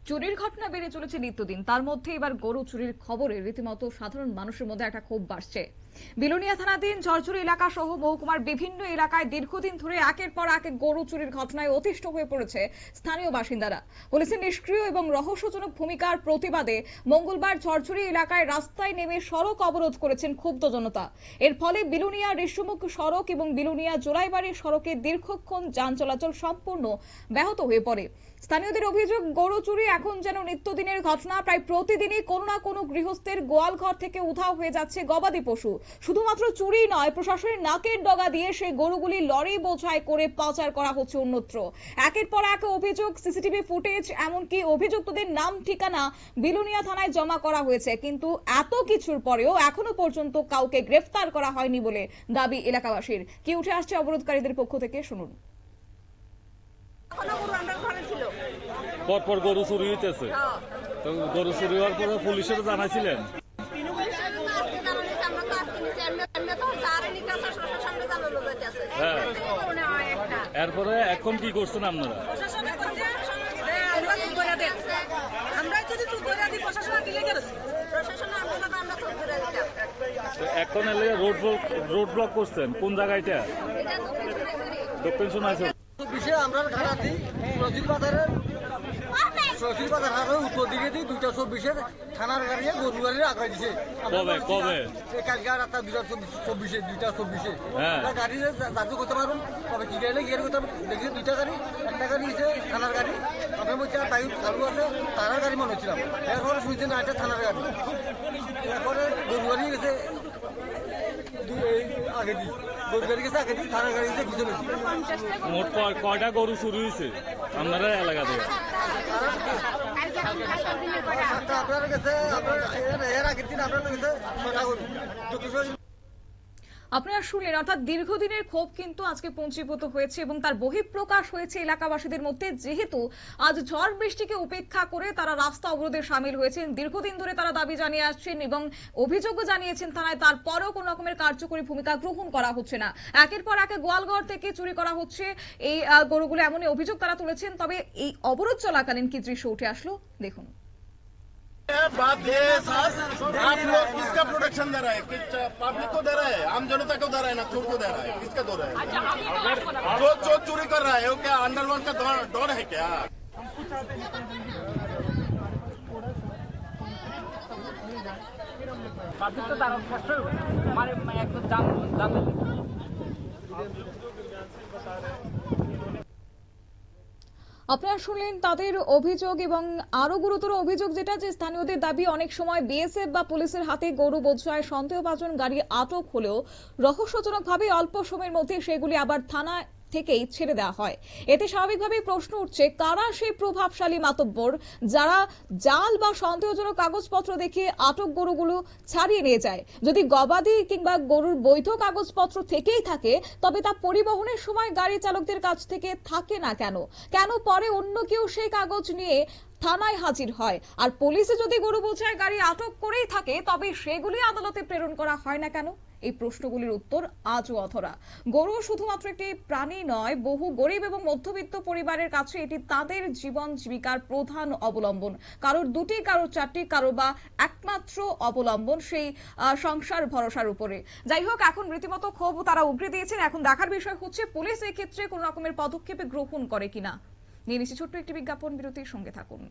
চুরির ঘটনা বেড়ে চলেছে নিত্যদিন, তার মধ্যে এবার গরু চুরির খবরে রীতিমতো সাধারণ মানুষের মধ্যে একটা ক্ষোভ বাড়ছে। বিলোনিয়া থানাধীন ঝরঝরি এলাকা সহ মহকুমার বিভিন্ন এলাকায় দীর্ঘদিন ধরে একের পর এক গরু চুরির ঘটনায় অতিষ্ঠ হয়ে পড়েছে স্থানীয় বাসিন্দারা। পুলিশের নিষ্ক্রিয় এবং রহস্যজনক ভূমিকার প্রতিবাদে মঙ্গলবার ঝরঝরি এলাকায় রাস্তায় নেমে সড়ক অবরোধ করেছেন ক্ষুব্ধ জনতা। এর ফলে বিলোনিয়া রেশমুখ সড়ক এবং বিলোনিয়া জোড়াইবাড়ি সড়কে দীর্ঘক্ষণ যান চলাচল সম্পূর্ণ ব্যাহত হয়ে পড়ে। স্থানীয়দের অভিযোগ, গরু চুরি এখন যেন নিত্যদিনের ঘটনা। প্রায় প্রতিদিনই কোনো না কোনো গৃহস্থের গোয়াল ঘর থেকে উধাও হয়ে যাচ্ছে গবাদি পশু। শুধুমাত্র চুরি নয়, প্রশাসনের নাকের ডগা দিয়ে সেই গরুগুলি লরি বোঝাই করে পাচার করা হচ্ছে অন্যত্র। একের পর এক অভিযোগ, সিসিটিভি ফুটেজ, এমনকি অভিযুক্তদের নাম ঠিকানা বিলোনিয়া থানায় জমা করা হয়েছে, কিন্তু এত কিছুর পরেও এখনো পর্যন্ত কাউকে গ্রেফতার করা হয়নি বলে দাবি এলাকাবাসীর। কি উঠে আসছে অবরোধকারীদের পক্ষ থেকে, শুনুন। পরপর গরু চুরি হইতেছে, তো গরু চুরি হওয়ার পরে পুলিশের জানাইছিলেন? হ্যাঁ, এরপরে এখন কি করছেন আপনারা? এখন এলে রোড ব্লক করছেন কোন জায়গাটা? দক্ষিণ শোনাইছে আমরা ঢাকাতে সচির বাজার হারের উত্তর দিকে দিয়ে 2:24 থানার গাড়ি গরু গাড়ি আগাই দিছে। কবে কালকে রাত 2:24 হ্যাঁ গাড়ি দাদু করতে পারবেন, কবে কি গাড়ি গিয়ে করতে দেখি দুইটা গাড়ি, একটা গাড়ি হচ্ছে থানার গাড়ি, আপনার মধ্যে আর বাইক চালু আছে থানার গাড়ি মনে হচ্ছিলাম। এরপরে শুনছেন না এটা থানার গাড়ি, এরপরে গরু গাড়ি গেছে আগে দিই, গরু গাড়ি গেছে আগে দিই, থানার গাড়ি গেছে পিছনে। মোট কয়টা গরু চুরি হয়েছে আপনারা এলাকাতে? আপনার কাছে এর আগের দিন আপনার কাছে 6টা গরু। আপনারা শুনলেন, অর্থাৎ দীর্ঘদিনের ক্ষোভ কিন্তু আজকে পঞ্চীভূত হয়েছে এবং তার বহিঃপ্রকাশ হয়েছে এলাকাবাসীদের মধ্যে। যেহেতু আজ ঝড় বৃষ্টিকে উপেক্ষা করে তারা রাস্তা অবরোধে সামিল হয়েছেন, দীর্ঘদিন ধরে তারা দাবি জানিয়ে আসছেন এবং অভিযোগও জানিয়েছেন থানায়, তারপরেও কোন রকমের কার্যকরী ভূমিকা গ্রহণ করা হচ্ছে না। একের পর এক গোয়ালঘর থেকে চুরি করা হচ্ছে এই গরুগুলো, এমনই অভিযোগ তারা তুলেছেন। তবে এই অবরোধ চলাকালীন কি দৃশ্য উঠে আসলো দেখুন। बात ये साहब, आप लोग किसका प्रोटेक्शन दे रहा है? पब्लिक को दे रहा है, आम जनता को दे रहा है ना चोर को दे रहा है? किसका दो रहा है? जो चोर चोरी कर रहा है वो क्या अंडरवर्ल्ड का डर है क्या? पब्लिक तो तारा कष्ट हमारे एक तो जाम আপনারা শুনলেন তাদের অভিযোগ এবং আরো গুরুতর অভিযোগ যেটা, যে স্থানীয়দের দাবি অনেক সময় বিএসএফ বা পুলিশের হাতে গরু বোঝায় সন্দেহভাজন গাড়ি আটক হলেও রহস্যজনকভাবে অল্প সময়ের মধ্যে সেগুলি আবার থানা থেকেই ছেড়ে দেওয়া হয়। এতে স্বাভাবিকভাবেই প্রশ্ন উঠছে, কারা সেই প্রভাবশালী মাতব্বর যারা জাল বা সন্দেহজনক কাগজপত্র দেখিয়ে আটক গরুগুলো ছাড়িয়ে নিয়ে যায়? যদি গবাদি কিংবা গরুর বৈধ কাগজপত্র থেকেই থাকে, তবে তা পরিবহনের সময় গাড়ি চালকদের কাছ থেকে থাকে না কেন? কেন পরে অন্য কেউ সেই কাগজ নিয়ে থানায় হাজির হয়? আর পুলিশে যদি গরু বোঝায় গাড়ি আটক করেই থাকে, তবে সেগুলি আদালতে প্রেরণ করা হয় না কেন? এই প্রশ্নগুলির উত্তর আজও অধরা। গরু শুধুমাত্র একটি প্রাণী নয়, বহু গরিব এবং মধ্যবিত্ত পরিবারের কাছে এটি তাদের জীবন জীবিকার প্রধান অবলম্বন। কারোর দুটি, কারোর চারটি, কারো বা একমাত্র অবলম্বন সেই সংসার ভরসার উপরে। যাই হোক, এখন রীতিমতো ক্ষোভ তারা উগরে দিয়েছেন। এখন দেখার বিষয় হচ্ছে পুলিশ এই ক্ষেত্রে কোন রকমের পদক্ষেপ গ্রহণ করে কিনা। নিয়ে নিচ্ছি ছোট্ট একটি বিজ্ঞাপন বিরতির, সঙ্গে থাকুন।